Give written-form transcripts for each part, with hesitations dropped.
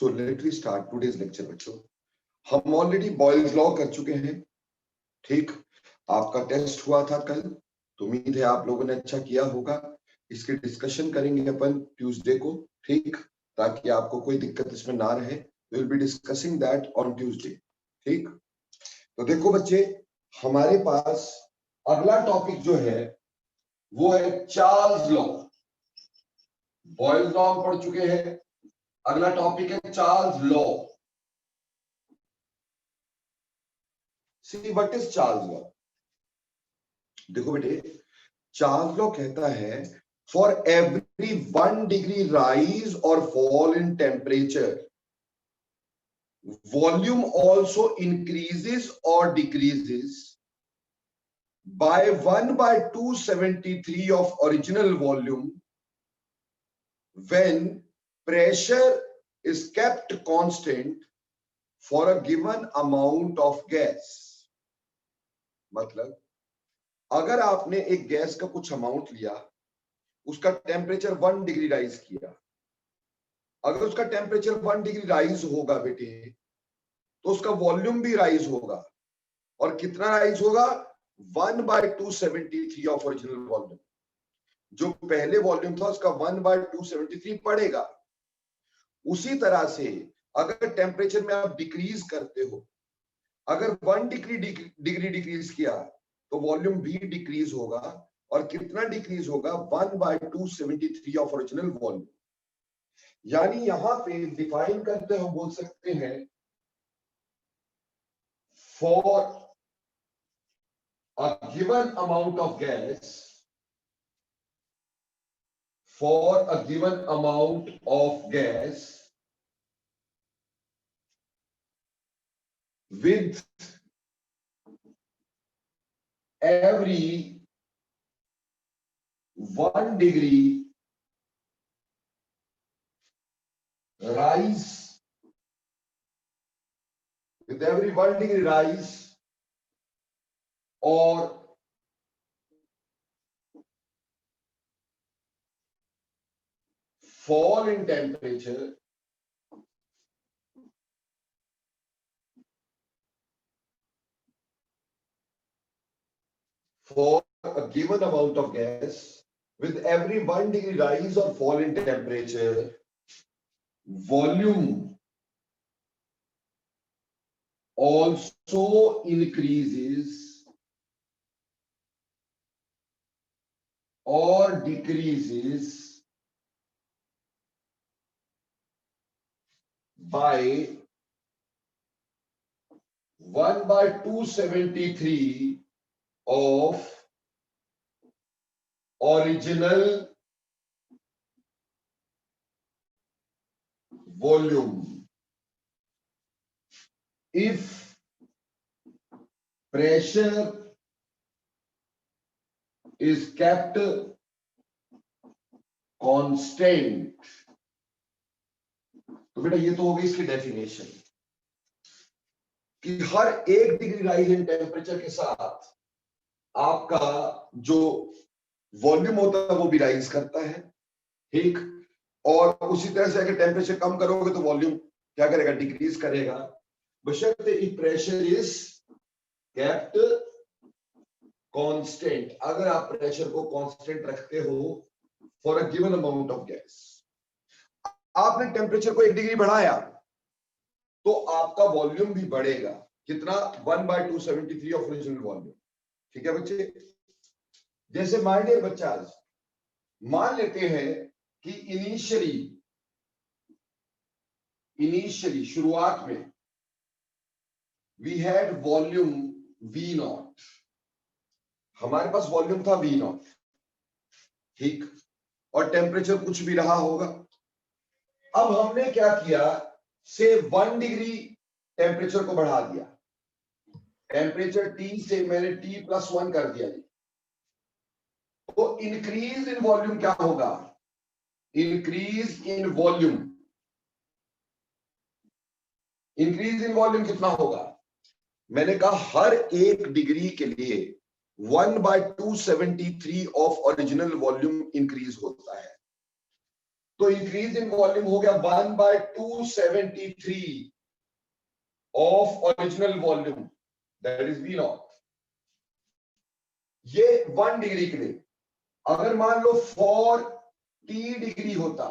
So let we start today's lecture. बच्चों, हम already Boyle's law कर चुके हैं। ठीक, आपका टेस्ट हुआ था कल, तो उम्मीद है आप लोगों ने अच्छा किया होगा। इसकी डिस्कशन करेंगे अपन ट्यूसडे को, ठीक, ताकि आपको कोई दिक्कत इसमें ना रहे। We will be discussing that on Tuesday. ठीक, तो देखो बच्चे, हमारे पास अगला टॉपिक जो है वो है चार्ल्स लॉ। बॉयल्स लॉ हम पढ़ चुके हैं, अगला टॉपिक है Charles law. See what is Charles law? देखो बेटे, चार्ल्स लॉ कहता है फॉर एवरी 1 डिग्री राइज और fall in temperature, volume also increases और decreases by 1/273 of original volume when pressure is kept constant for a given amount of gas। मतलब अगर आपने एक गैस का कुछ अमाउंट लिया, उसका टेम्परेचर 1 डिग्री राइज किया, अगर उसका टेम्परेचर 1 डिग्री राइज होगा बेटे, तो उसका वॉल्यूम भी राइज होगा। और कितना राइज होगा? 1/273 ऑफ ओरिजिनल वॉल्यूम। जो पहले वॉल्यूम था उसका 1/273 पड़ेगा। उसी तरह से अगर टेम्परेचर में आप डिक्रीज करते हो, अगर 1 डिग्री डिक्रीज किया तो वॉल्यूम भी डिक्रीज होगा। और कितना डिक्रीज होगा? 1/273 ऑफ ओरिजिनल वॉल्यूम। यानी यहां पे डिफाइन करते हो, बोल सकते हैं for a given amount of gas, for a given amount of gas with every 1 degree rise, with every 1 degree rise or fall in temperature, for a given amount of gas, with every 1 degree rise or fall in temperature, volume also increases or decreases by 1/273 of original volume if pressure is kept constant। तो बेटा ये तो हो गई इसकी definition कि हर 1 degree rise in temperature के साथ आपका जो वॉल्यूम होता है वो भी राइज करता है। ठीक, और उसी तरह से अगर टेम्परेचर कम करोगे तो वॉल्यूम क्या करेगा? डिक्रीज करेगा, बशर्ते if pressure is kept constant. अगर आप प्रेशर को कांस्टेंट रखते हो for a given amount of gas, आपने टेम्परेचर को 1 डिग्री बढ़ाया तो आपका वॉल्यूम भी बढ़ेगा। कितना? 1/273 ऑफ ओरिजिनल वॉल्यूम। ठीक है बच्चे, जैसे माय डियर बच्चा, मान लेते हैं कि इनिशियली शुरुआत में वी हैड वॉल्यूम V0, हमारे पास वॉल्यूम था V0। ठीक, और टेम्परेचर कुछ भी रहा होगा। अब हमने क्या किया? से 1 डिग्री टेम्परेचर को बढ़ा दिया। टेम्परेचर T से मैंने T+1 कर दिया जी। तो इंक्रीज इन वॉल्यूम क्या होगा? Increase in volume, increase in volume कितना होगा? मैंने कहा हर 1 डिग्री के लिए 1/273 ऑफ ओरिजिनल वॉल्यूम इंक्रीज होता है। तो इंक्रीज इन वॉल्यूम हो गया 1/273 of original volume, that is V not. ये 1 डिग्री के लिए। अगर मान लो फॉर T डिग्री होता,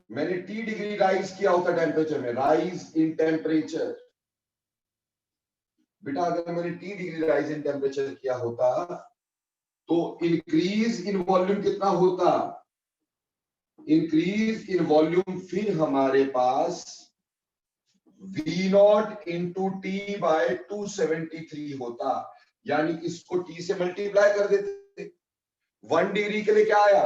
मैंने T डिग्री राइज किया होता टेम्परेचर में, राइज इन टेम्परेचर, बेटा अगर मैंने T degree rise in temperature किया होता तो इंक्रीज इन वॉल्यूम कितना होता, इंक्रीज इन वॉल्यूम फिर हमारे पास V naught into T by 273 होता, यानी इसको T से मल्टीप्लाई कर देते। 1 डिग्री के लिए क्या आया,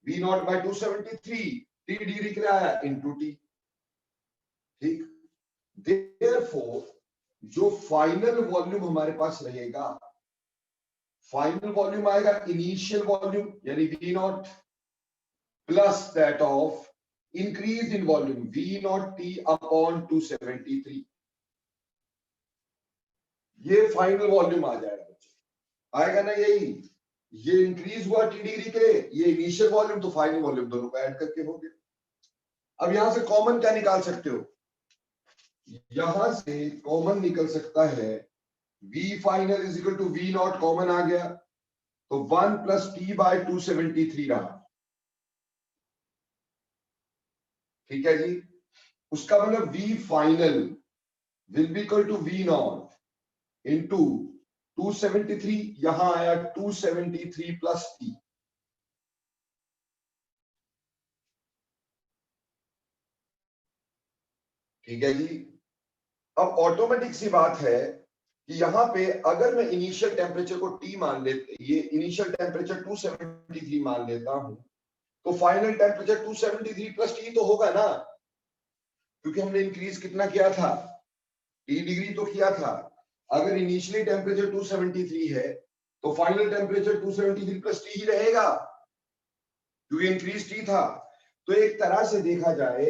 V naught by 273, T degree के लिए आया इंटू T। ठीक, देयरफॉर जो फाइनल वॉल्यूम हमारे पास रहेगा, फाइनल वॉल्यूम आएगा इनिशियल वॉल्यूम यानी V naught plus that of increase in volume V naught T upon 273। ये फाइनल वॉल्यूम आ जाएगा बच्चे, आएगा ना यही। ये इंक्रीज हुआ T डिग्री के, ये इनिशियल वॉल्यूम, तो फाइनल वॉल्यूम दोनों को ऐड करके हो गया। अब यहां से कॉमन क्या निकाल सकते हो, यहां से कॉमन निकल सकता है V final is equal to V naught, common आ गया तो 1 प्लस T बाय 273 रहा। ठीक है जी, उसका मतलब V final will be equal to V naught into 273, यहां आया 273 प्लस T। ठीक है जी, अब ऑटोमेटिक सी बात है कि यहां पे अगर मैं इनिशियल टेम्परेचर को T मान लेते, ये इनिशियल टेम्परेचर 273 मान लेता हूं, तो फाइनल टेम्परेचर 273 प्लस T तो होगा ना, क्योंकि हमने इंक्रीज कितना किया था, T डिग्री तो किया था। अगर इनिशियली टेम्परेचर 273 है तो फाइनल टेम्परेचर 273 प्लस T ही रहेगा, क्योंकि इंक्रीज T था। तो एक तरह से देखा जाए,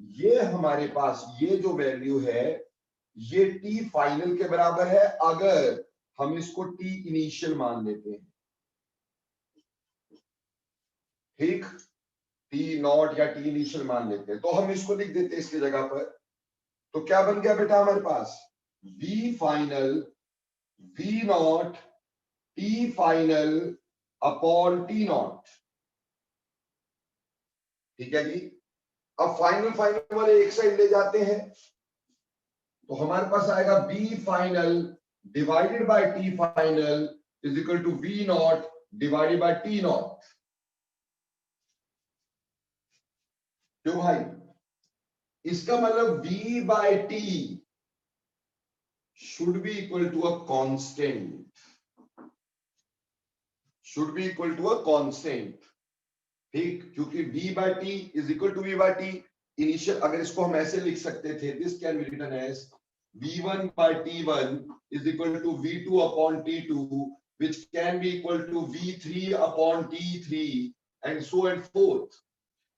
ये हमारे पास ये जो वैल्यू है ये T फाइनल के बराबर है, अगर हम इसको T इनिशियल मान लेते हैं। ठीक, T नॉट या T इनिशियल मान लेते हैं, तो हम इसको लिख देते हैं इसकी जगह पर। तो क्या बन गया बेटा हमारे पास, V final V naught T final upon T not. ठीक है जी, अब फाइनल फाइनल वाले एक साइड ले जाते हैं, तो हमारे पास आएगा V final divided by T final is equal to V naught divided by T naught. क्यों भाई, इसका मतलब V bye T should be equal to a constant, should be equal to a constant. ठीक, क्योंकि V bye T is equal to V bye T initial. अगर इसको हम ऐसे लिख सकते थे, this can be written as V1 by T1 is equal to V2 upon T2, which can be equal to V3 upon T3 and so and forth.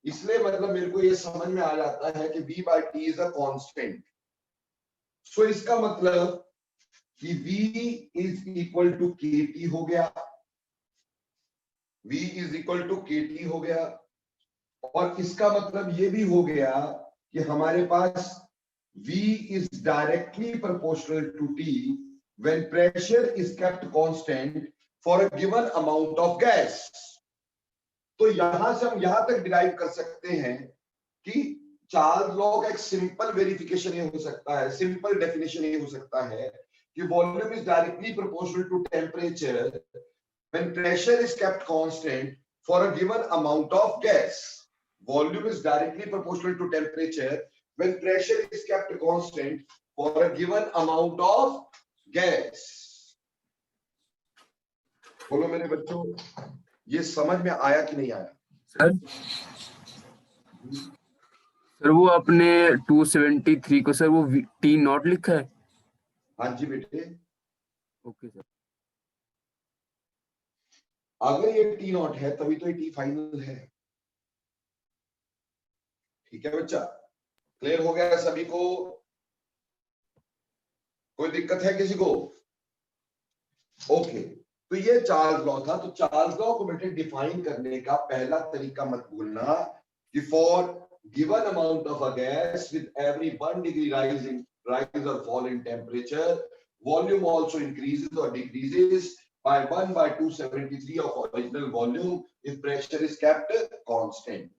इसलिए मतलब मेरे को ये समझ में आ जाता है कि V by T is a constant. So इसका मतलब कि V is equal to KT हो गया, V is equal to KT हो गया, और इसका मतलब ये भी हो गया कि हमारे पास V is directly proportional to T when pressure is kept constant for a given amount of gas. तो यहां से हम यहां तक डिराइव कर सकते हैं कि चार्ल्स लॉ का एक सिंपल वेरिफिकेशन ये हो सकता है, सिंपल डेफिनेशन ये हो सकता है कि volume is directly proportional to temperature when pressure is kept constant for a given amount of gas. Volume is directly proportional to temperature when pressure is kept constant for a given amount of gas. बोलो मेरे बच्चों, ये समझ में आया कि नहीं आया? सर वो अपने 273 को सर वो T नॉट लिखा है। हाँ जी बेटे, ओके सर। अगर ये T नॉट है तभी तो ये T फाइनल है। ठीक है बच्चा, क्लियर हो गया सभी को? कोई दिक्कत है किसी को? ओके, तो ये चार्ल्स लॉ था। तो चार्ल्स लॉ को बेटे डिफाइन करने का पहला तरीका मत भूलना कि for given amount of a gas with every 1 degree rise or fall in temperature, volume also increases or decreases by 1/273 of original volume if pressure is kept constant.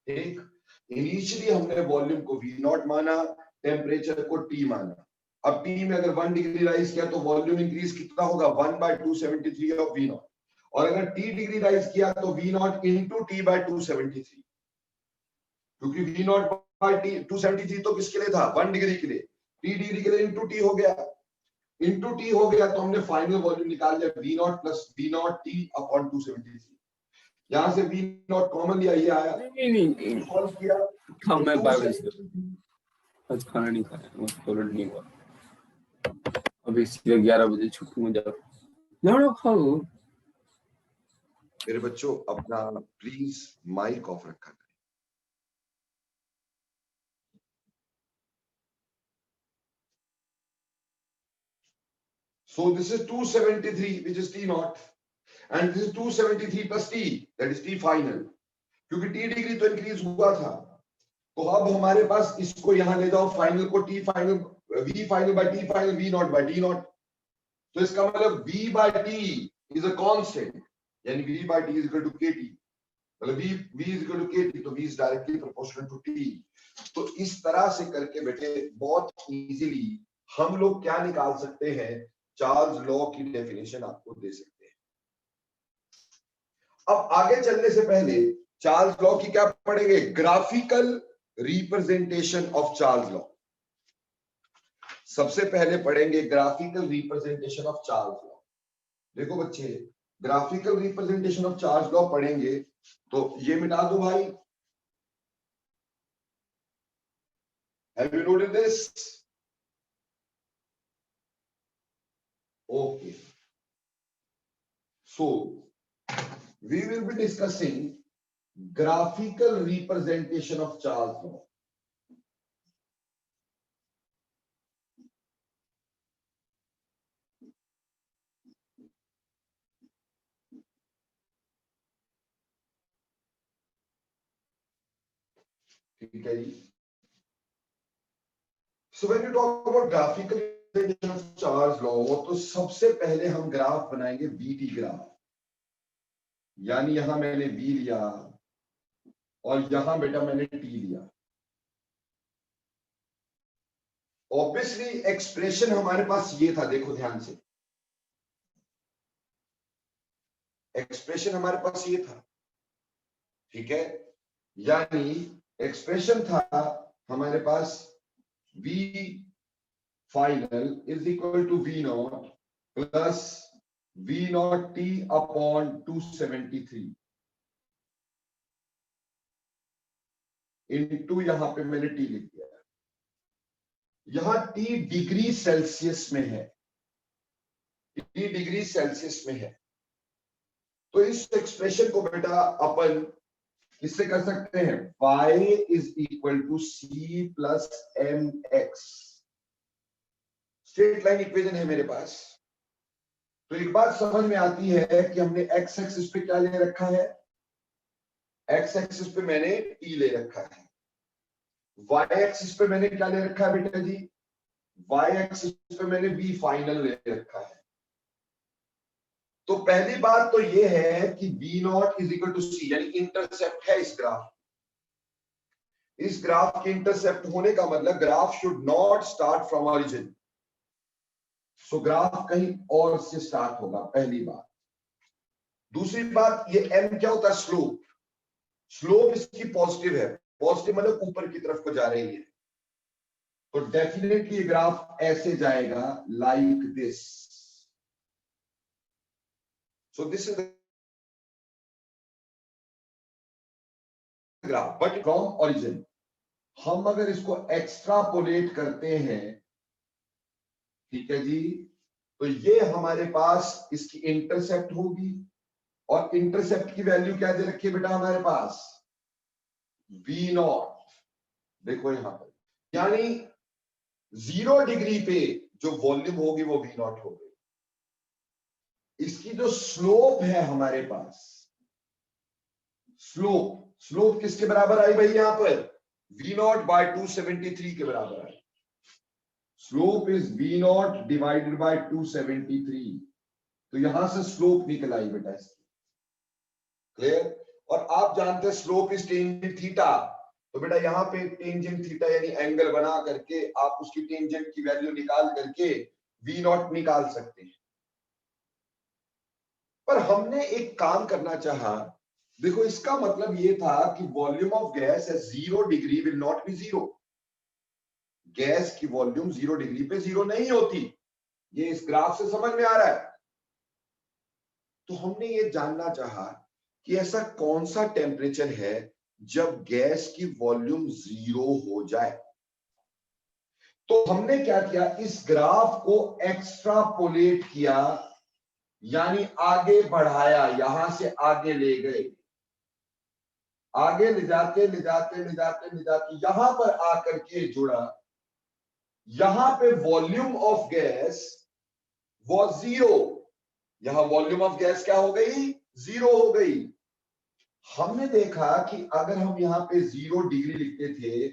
ठीक, इनिशियली हमने वॉल्यूम को V नॉट माना, temperature को T माना. अब T में अगर 1 degree rise किया तो वॉल्यूम इंक्रीज कितना होगा 1/273 ऑफ V नॉट, और अगर T डिग्री राइज किया तो V नॉट इंटू T/273, क्योंकि V नॉट बाय T 273 तो किसके लिए था 1 डिग्री के लिए, T डिग्री के लिए इंटू T हो गया, इंटू T हो गया तो हमने फाइनल वॉल्यूम निकाल लिया V naught plus V naught T upon 273. यहां से V नॉट कॉमन लिया, ये आया, नहीं सॉल्व किया हाँ तो मैं 273 आज खाना नहीं खाया, मुझे टॉयलेट नहीं हुआ, अभी सीधे 11 बजे छुट्टी में जाओ खाओ. मेरे बच्चों अपना प्लीज माइक ऑफ रखा करें. So this is 273 which is T naught and this is 273 plus T, that is T final. क्योंकि T डिग्री तो इंक्रीज हुआ था, तो अब हमारे पास इसको यहां ले जाओ, फाइनल को T final V final by T final V naught by T naught. तो इसका मतलब V bye T is a constant, यानी V bye T is equal to KT, मतलब V is equal to KT, तो V is directly proportional to T. तो इस तरह से करके बेटे बहुत इजीली हम लोग क्या निकाल सकते हैं, चार्ल्स लॉ की डेफिनेशन आपको दे सकते हैं. अब आगे चलने से पहले चार्ल्स लॉ की क्या पढ़ेंगे, graphical representation of Charles law. सबसे पहले पढ़ेंगे graphical representation of Charles law. देखो बच्चे, graphical representation of Charles law पढ़ेंगे तो ये मिटा दो भाई. Have you noted this? Okay. So we will be discussing graphical representation of Charles law. ठीक है जी. So when you talk about graphical representation of Charles law, तो सबसे पहले हम ग्राफ बनाएंगे VT ग्राफ, यानी यहां मैंने V लिया और यहां बेटा मैंने T लिया. ऑब्वियसली एक्सप्रेशन हमारे पास ये था, देखो ध्यान से, एक्सप्रेशन हमारे पास ये था, ठीक है, यानी एक्सप्रेशन था हमारे पास V final is equal to V naught plus V naught T upon 273 into, यहां पे मैंने T लिख दिया. यहां T डिग्री सेल्सियस में है, T डिग्री सेल्सियस में है. तो इस एक्सप्रेशन को बेटा अपन किससे कर सकते हैं, y is equal to C plus mx. Straight line equation है मेरे पास. तो एक बात समझ में आती है कि हमने x एक्सिस पे क्या ले रखा है, x एक्सिस पे मैंने t ले रखा है, y एक्सिस पे मैंने क्या ले रखा है बेटा जी, y एक्सिस पे मैंने v फाइनल ले रखा है. तो पहली बात तो ये है कि V naught is equal to C, यानी इंटरसेप्ट है इस ग्राफ. इस ग्राफ के इंटरसेप्ट होने का मतलब graph should not start from origin. So graph कहीं और से स्टार्ट होगा, पहली बात. दूसरी बात, ये m क्या होता है, स्लोप. स्लोप इसकी पॉजिटिव है, पॉजिटिव मतलब ऊपर की तरफ को जा रही है. तो डेफिनेटली ये ग्राफ ऐसे जाएगा, like this. So this is the graph, but from origin. हम अगर इसको एक्स्ट्रापोलेट करते हैं, ठीक है जी, तो ये हमारे पास इसकी इंटरसेप्ट होगी, और इंटरसेप्ट की वैल्यू क्या दे रखी है बेटा हमारे पास, V नॉट. देखो यहां पर, यानी 0 डिग्री पे जो वॉल्यूम होगी वो V नॉट होगी. इसकी जो स्लोप है हमारे पास, स्लोप स्लोप किसके बराबर आई भाई? यहां पर V0 बाय 273 के बराबर आई। Slope is V0 divided by 273। तो यहां से स्लोप निकल आई बेटा इसकी। क्लियर? और आप जानते हैं स्लोप इज टेंजेंट थीटा, तो बेटा यहां पे टेंजेंट थीटा यानी एंगल बना करके आप उसकी टेंजेंट की वैल्यू निकाल करके V0 निकाल सकते हैं। पर हमने एक काम करना चाहा, देखो इसका मतलब ये था कि volume of gas at 0 degree will not be 0। Gas की वॉल्यूम 0 डिग्री पे 0 नहीं होती, ये इस ग्राफ से समझ में आ रहा है। तो हमने ये जानना चाहा कि ऐसा कौन सा टेम्परेचर है जब गैस की वॉल्यूम 0 हो जाए। तो हमने क्या किया, इस ग्राफ को एक्स्ट्रापोलेट किया, यानी आगे बढ़ाया, यहां से आगे ले गए, आगे ले जाते ले जाते ले जाते ले जाते यहां पर आकर के जुड़ा। यहां पे वॉल्यूम ऑफ गैस वॉज 0, यहां वॉल्यूम ऑफ गैस क्या हो गई? 0 हो गई। हमने देखा कि अगर हम यहां पे 0 डिग्री लिखते थे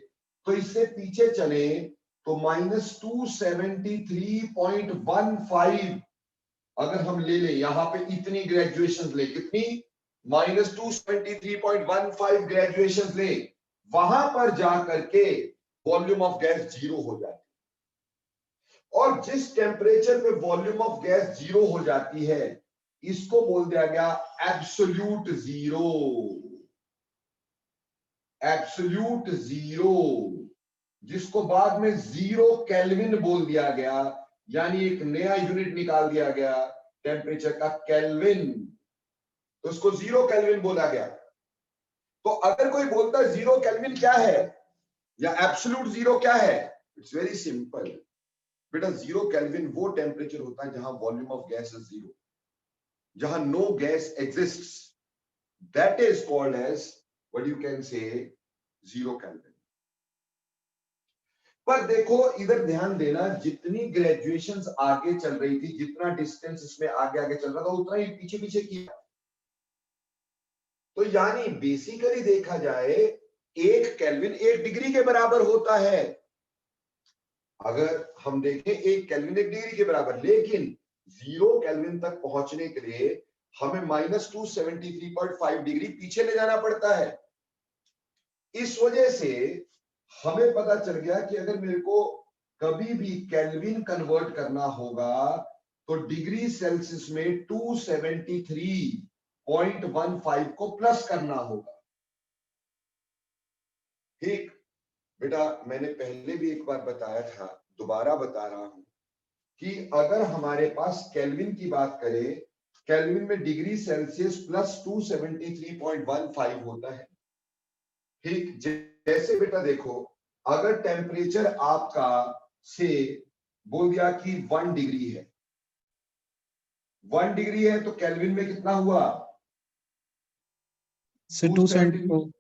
तो इससे पीछे चले तो -273.15 अगर हम ले लें, यहां पे इतनी ग्रेजुएशन ले, कितनी? -273.15 ग्रेजुएशन ले, वहां पर जाकर के वॉल्यूम ऑफ गैस 0 हो जाती। और जिस टेम्परेचर पे वॉल्यूम ऑफ गैस 0 हो जाती है इसको बोल दिया गया एब्सोल्यूट जीरो। एब्सोल्यूट जीरो, जिसको बाद में 0 केल्विन बोल दिया गया, यानी एक नया यूनिट निकाल दिया गया टेम्परेचर का, केल्विन। तो उसको 0 केल्विन बोला गया। तो अगर कोई बोलता है 0 केल्विन क्या है या एब्सोल्यूट जीरो क्या है, इट्स वेरी सिंपल बेटा। 0 केल्विन वो टेम्परेचर होता है जहां वॉल्यूम ऑफ गैस इज 0, जहां no gas exists, that is called as what you can say 0 kelvin. पर देखो इधर ध्यान देना, जितनी ग्रेजुएशंस आगे चल रही थी, जितना डिस्टेंस इसमें आगे आगे चल रहा था, उतना ही पीछे पीछे किया। तो यानी बेसिकली देखा जाए 1 केल्विन 1 डिग्री के बराबर होता है। अगर हम देखें 1 केल्विन 1 डिग्री के बराबर, लेकिन 0 केल्विन तक पहुंचने के लिए हमें -273.5 डिग्री पीछे ले जाना पड़ता है। इस वजह से हमें पता चल गया कि अगर मेरे को कभी भी केल्विन कन्वर्ट करना होगा तो डिग्री सेल्सियस में 273.15 को प्लस करना होगा। ठीक बेटा, मैंने पहले भी एक बार बताया था, दोबारा बता रहा हूं कि अगर हमारे पास केल्विन की बात करें, केल्विन में डिग्री सेल्सियस प्लस 273.15 होता है। ठीक, जैसे बेटा देखो, अगर टेम्परेचर आपका से बोल दिया कि 1 डिग्री है, 1 डिग्री है तो केल्विन में कितना हुआ? 274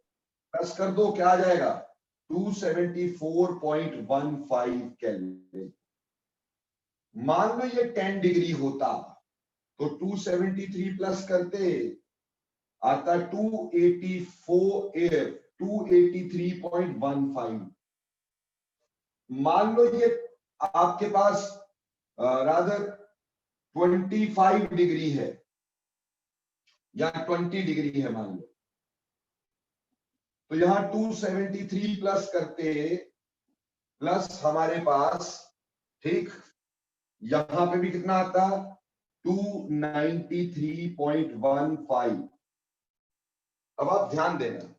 प्लस कर दो, क्या आ जाएगा? 274.15 केल्विन। मान लो ये 10 डिग्री होता तो 273 प्लस करते आता 283.15। मान लो ये आपके पास रादर 25 डिग्री है या 20 डिग्री है मान लो, तो यहां 273 प्लस करते प्लस हमारे पास, ठीक, यहां पे भी कितना आता? 293.15। अब आप ध्यान देना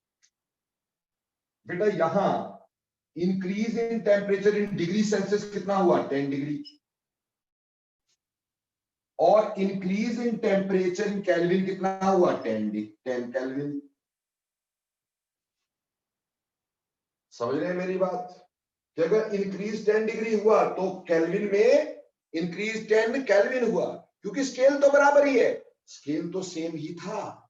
बेटा, यहां increase in temperature in degree Celsius कितना हुआ? 10 डिग्री। और increase in temperature in kelvin कितना हुआ? 10 केल्विन। समझ रहे हैं मेरी बात? कि अगर इंक्रीज 10 डिग्री हुआ तो केल्विन में इंक्रीज 10 केल्विन हुआ, क्योंकि स्केल तो बराबर ही है, स्केल तो सेम ही था,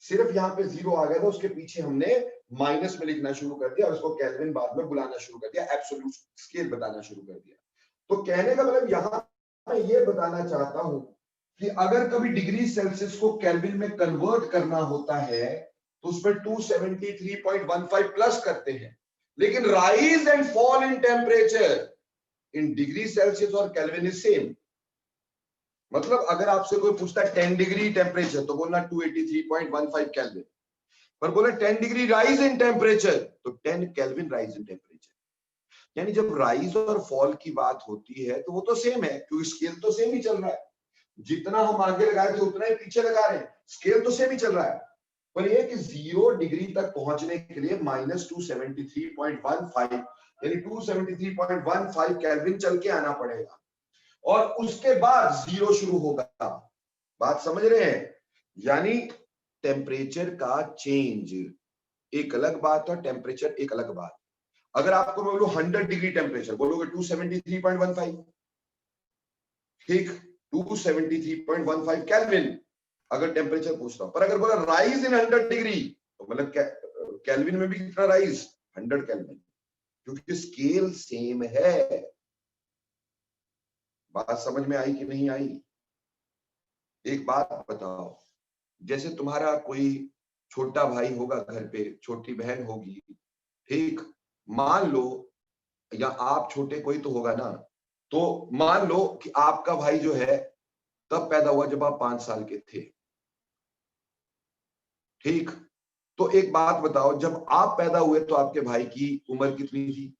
सिर्फ यहां पे 0 आ गया था, उसके पीछे हमने माइनस में लिखना शुरू कर दिया और उसको केल्विन बाद में बुलाना शुरू कर दिया, एब्सोल्यूट स्केल बताना शुरू कर दिया। तो कहने का मतलब यहां मैं ये बताना चाहता हूं कि अगर कभी डिग्री सेल्सियस को केल्विन में कन्वर्ट करना होता है तो उसमें 273.15 प्लस करते हैं, लेकिन rise and fall in temperature in degree Celsius और केल्विन इज सेम। मतलब अगर आपसे कोई पूछता है 10 डिग्री टेम्परेचर तो बोलना 283.15 केल्विन, पर बोले 10 डिग्री राइज इन टेम्परेचर तो 10 केल्विन राइज इन टेम्परेचर। यानी जब राइज और फॉल की बात होती है तो वो तो सेम है, क्योंकि स्केल तो सेम ही चल रहा है। जितना हम आगे लगाए थे उतना ही पीछे लगा रहे हैं, स्केल तो सेम ही चल रहा है। पर यह कि 0 डिग्री तक पहुंचने के लिए -273.15 यानी 273.15 केल्विन चल के आना पड़ेगा, और उसके बाद 0 शुरू होगा। बात समझ रहे हैं? यानी टेम्परेचर का चेंज एक अलग बात और टेम्परेचर एक अलग बात। अगर आपको मैं बोलूं 100 डिग्री टेम्परेचर, बोलोगे 273.15, ठीक, 273.15 केल्विन अगर टेम्परेचर पूछता हूं। पर अगर बोला राइज इन 100 डिग्री तो मतलब केल्विन में भी कितना राइज, 100 केल्विन, क्योंकि स्केल सेम है। बात समझ में आई कि नहीं आई? एक बात बताओ, जैसे तुम्हारा कोई छोटा भाई होगा घर पे, छोटी बहन होगी, ठीक, मान लो, या आप छोटे कोई तो होगा ना, तो मान लो कि आपका भाई जो है तब पैदा हुआ जब आप 5 साल के थे, ठीक। तो एक बात बताओ, जब आप पैदा हुए तो आपके भाई की उम्र कितनी थी?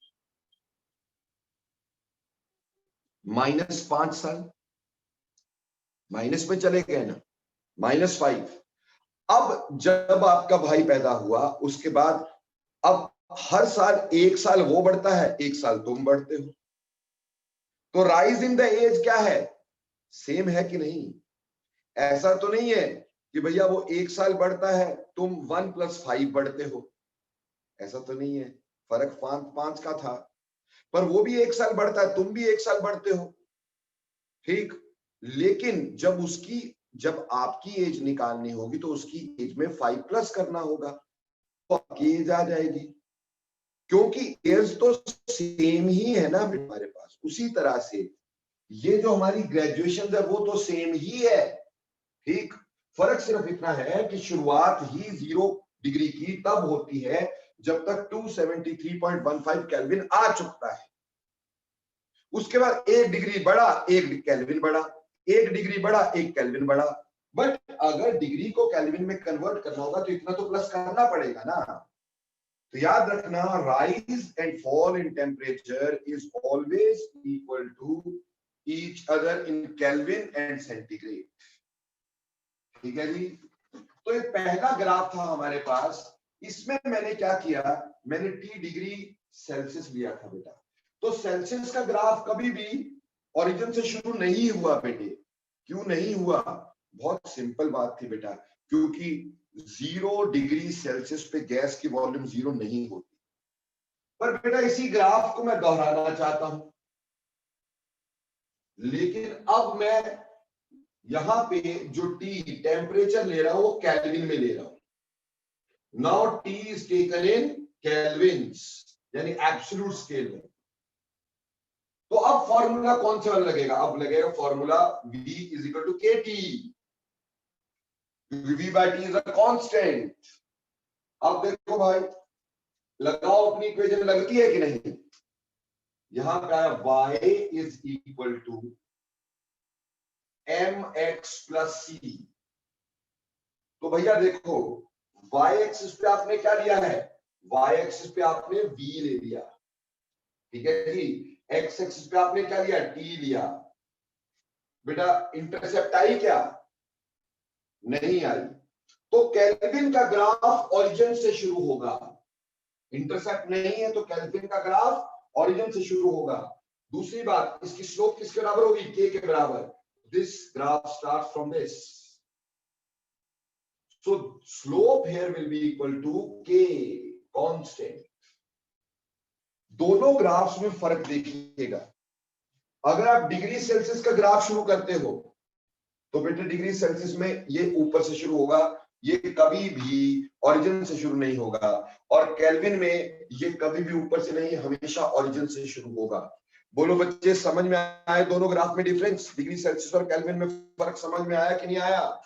-5 साल, माइनस में चले गए ना, -5। अब जब आपका भाई पैदा हुआ उसके बाद अब हर साल 1 साल वो बढ़ता है, 1 साल तुम बढ़ते हो, तो राइज इन द एज क्या है, सेम है कि नहीं? ऐसा तो नहीं है कि भैया वो 1 साल बढ़ता है तुम 1 + 5 बढ़ते हो, ऐसा तो नहीं है। फर्क 5 का था, पर वो भी 1 साल बढ़ता है, तुम भी 1 साल बढ़ते हो, ठीक। लेकिन जब आपकी एज निकालनी होगी तो उसकी एज में 5+ करना होगा, तो आपकी एज आ जाएगी, क्योंकि एज तो सेम ही है ना हमारे पास। उसी तरह से ये जो हमारी ग्रेजुएशन है वो तो सेम ही है, ठीक। फर्क सिर्फ इतना है कि शुरुआत ही 0 डिग्री की तब होती है जब तक 273.15 केल्विन आ चुकता है। उसके बाद 1 डिग्री बढ़ा, 1 केल्विन बढ़ा, 1 डिग्री बढ़ा, 1 केल्विन बढ़ा। बट अगर डिग्री को केल्विन में कन्वर्ट करना होगा तो इतना तो प्लस करना पड़ेगा ना। तो याद रखना, rise and fall in temperature is always equal to each other in kelvin and centigrade, ठीक है जी। तो ये पहला ग्राफ था हमारे पास, इसमें मैंने क्या किया, मैंने T डिग्री सेल्सियस लिया था बेटा। तो सेल्सियस का ग्राफ कभी भी ओरिजिन से शुरू नहीं हुआ बेटे। क्यों नहीं हुआ? बहुत सिंपल बात थी बेटा, क्योंकि 0 डिग्री सेल्सियस पे गैस की वॉल्यूम 0 नहीं होती। पर बेटा इसी ग्राफ को मैं दोहराना चाहता हूं, लेकिन अब मैं यहां पे जो T टेम्परेचर ले रहा हूं वो केल्विन में ले रहा हूं। Now T is taken in kelvins, यानी एब्सोल्यूट स्केल में। तो अब फॉर्मूला कौन सा लगेगा? अब लगेगा formula V = KT, V/T is a constant. अब देखो भाई, लगाओ अपनी इक्वेशन, लगती है कि नहीं? यहां पे आया Y = mx + c। तो भैया देखो, y एक्सिस पे आपने क्या लिया है? y एक्सिस पे आपने v ले लिया, ठीक है जी। x एक्सिस पे आपने क्या लिया? t लिया। बेटा इंटरसेप्ट आई क्या? नहीं आई। तो केल्विन का ग्राफ ओरिजिन से शुरू होगा, इंटरसेप्ट नहीं है तो केल्विन का ग्राफ ओरिजिन से शुरू होगा। दूसरी बात, इसकी स्लोप किसके बराबर होगी? k के बराबर। This graph start from this, so slope here will be equal to k constant। दोनों ग्राफ्स में फर्क देखिएगा। अगर आप डिग्री सेल्सियस का ग्राफ शुरू करते हो तो बेटे डिग्री सेल्सियस में ये ऊपर से शुरू होगा, ये कभी भी ओरिजिन से शुरू नहीं होगा। और केल्विन में ये कभी भी ऊपर से नहीं, हमेशा ओरिजिन से शुरू होगा। बोलो बच्चे, समझ में आया दोनों ग्राफ में डिफरेंस? डिग्री सेल्सियस और केल्विन में फर्क समझ में आया कि नहीं आया?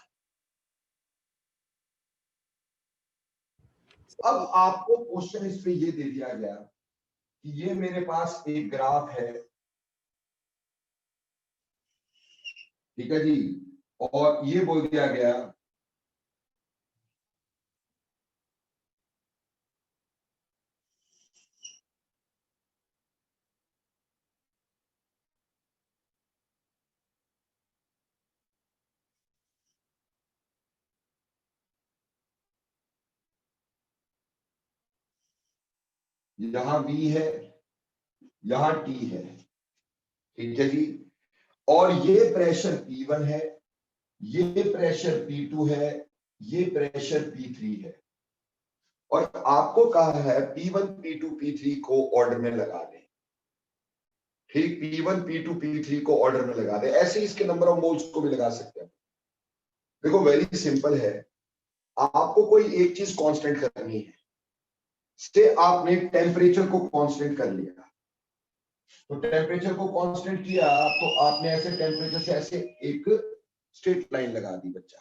अब आपको क्वेश्चन इस पे ये दे दिया गया कि ये मेरे पास एक ग्राफ है, ठीक है जी, और ये बोल दिया गया यहां V है, यहां T है, ठीक है जी, और ये प्रेशर P1 है, ये प्रेशर P2 है, ये प्रेशर P3 है, और आपको कहा है P1 P2 P3 को ऑर्डर में लगा दें, ठीक, P1 P2 P3 को ऑर्डर में लगा दें। ऐसे ही इसके नंबर ऑफ मोल्स को भी लगा सकते हैं। देखो वेरी सिंपल है, आपको कोई एक चीज कांस्टेंट करनी है, से आपने टेम्परेचर को कांस्टेंट कर लिया, तो टेम्परेचर को कांस्टेंट किया तो आपने ऐसे टेम्परेचर से ऐसे एक स्ट्रेट लाइन लगा दी बच्चा,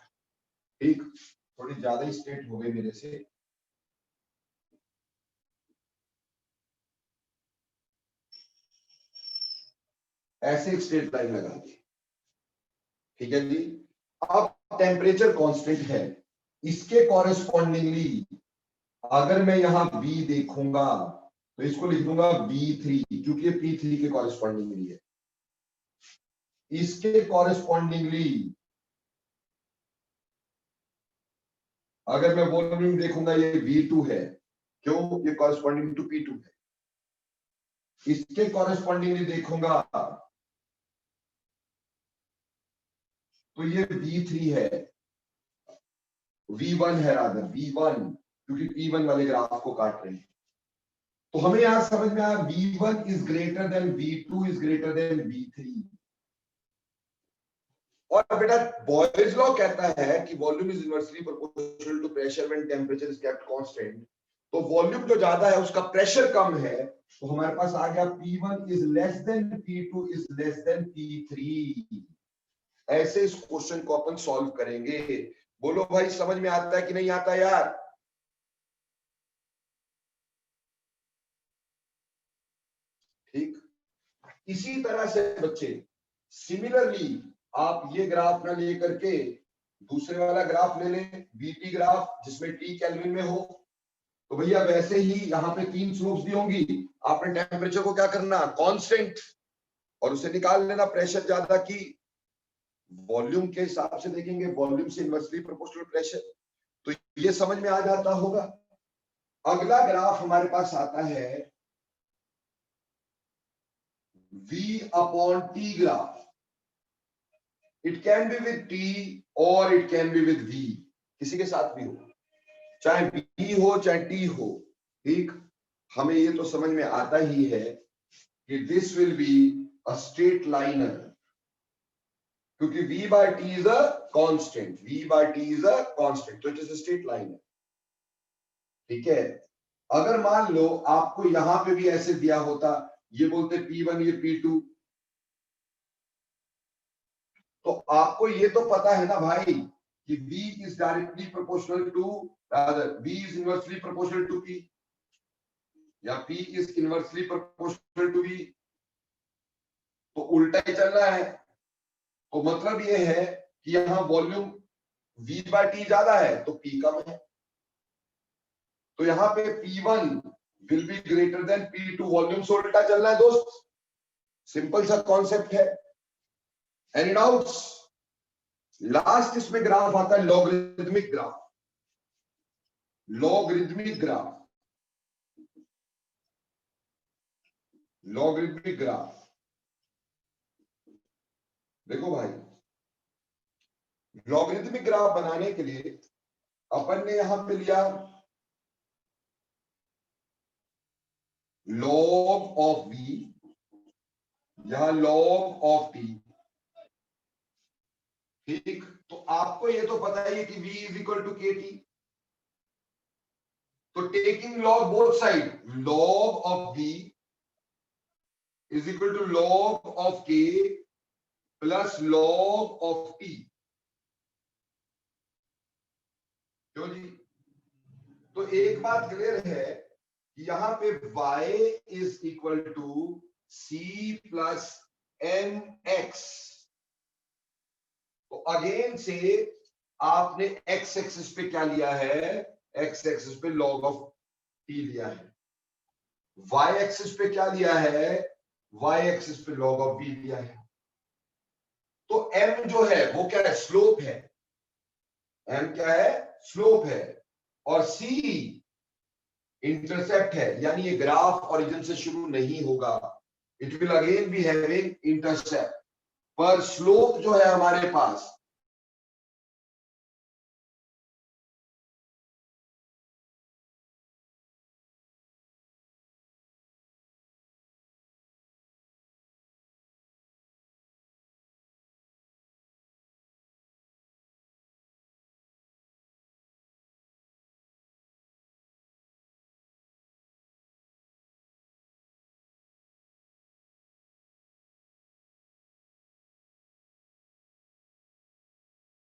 ठीक, थोड़ी ज्यादा ही स्ट्रेट हो गई मेरे से, ऐसे एक स्ट्रेट लाइन लगा दी, ठीक है जी। अब टेम्परेचर कांस्टेंट है, इसके कॉरेस्पॉन्डिंगली अगर मैं यहां B देखूंगा तो इसको लिख दूंगा B3, क्योंकि ये P3 के कॉरेस्पॉन्डिंगली है। इसके कॉरेस्पॉन्डिंगली अगर मैं वॉल्यूम देखूंगा ये V2 है, क्यों, ये कॉरेस्पॉन्डिंग टू P2 है। इसके कॉरेस्पॉन्डिंगली देखूंगा तो ये V3 है, V1 है रादर, V1, क्योंकि P1 वाले ग्राफ को काट रहे हैं। तो हमें यहां समझ में आया V1 is greater than V2 is greater than V3। और बेटा बॉयज लॉ कहता है कि volume is inversely proportional to pressure when temperature is kept constant. तो वॉल्यूम जो ज्यादा है उसका प्रेशर कम है, तो हमारे पास आ गया P1 is less than P2 is less than P3। ऐसे इस क्वेश्चन को अपन सॉल्व करेंगे। बोलो भाई समझ में आता है कि नहीं आता यार? ठीक, इसी तरह से बच्चे सिमिलरली आप ये ग्राफ ना लेकर के दूसरे वाला ग्राफ ले लें, बीटी ग्राफ, जिसमें टी केल्विन में हो। तो भैया वैसे ही यहाँ पे 3 स्लोप्स दी होंगी, आपने टेम्परेचर को क्या करना, कांस्टेंट, और उसे निकाल लेना प्रेशर ज्यादा की वॉल्यूम के हिसाब से देखेंगे, वॉल्यूम से इनवर्सली प्रोपोर्शनल प्रेशर। तो ये समझ में आ जाता होगा। अगला ग्राफ हमारे पास आता है V upon T graph. It can be with T और it can be with V, किसी के साथ भी हो, चाहे V हो चाहे T हो, ठीक। हमें ये तो समझ में आता ही है कि this will be a straight liner, क्योंकि V by T is a constant, V by T is a constant, तो it is a straight liner, ठीक है। अगर मान लो आपको यहां पे भी ऐसे दिया होता, ये बोलते P1 ये P2, तो आपको ये तो पता है ना भाई कि V is directly proportional to, rather V is inversely proportional to P, या P is inversely proportional to V, तो उल्टा ही चल रहा है। तो मतलब ये है कि यहां वॉल्यूम V by T ज्यादा है तो P कम है, तो यहां पे P1 will be greater than P2, volume से उल्टा चल रहा है दोस्त, सिंपल सा कॉन्सेप्ट है। Any doubts? लास्ट इसमें ग्राफ आता है logarithmic graph, logarithmic graph, logarithmic graph. देखो भाई लॉगरिथमिक ग्राफ बनाने के लिए अपन ने यहां पे लिया लॉग ऑफ V, यहां लॉग ऑफ T, ठीक। तो आपको ये तो पता ही है कि V is equal to KT, तो taking log both side, log of V is equal to log of K plus log of T, क्यों जी? तो एक बात क्लियर है कि यहां पे y is equal to c plus m x. तो अगेन से आपने x एक्सिस पे क्या लिया है, x एक्सिस पे log ऑफ t लिया है, y एक्सिस पे क्या लिया है, y एक्सिस पे log ऑफ b लिया है। तो m जो है वो क्या है, स्लोप है, m क्या है, स्लोप है, और c इंटरसेप्ट है, यानी ये ग्राफ ओरिजिन से शुरू नहीं होगा, it will again be having intercept, पर स्लोप जो है हमारे पास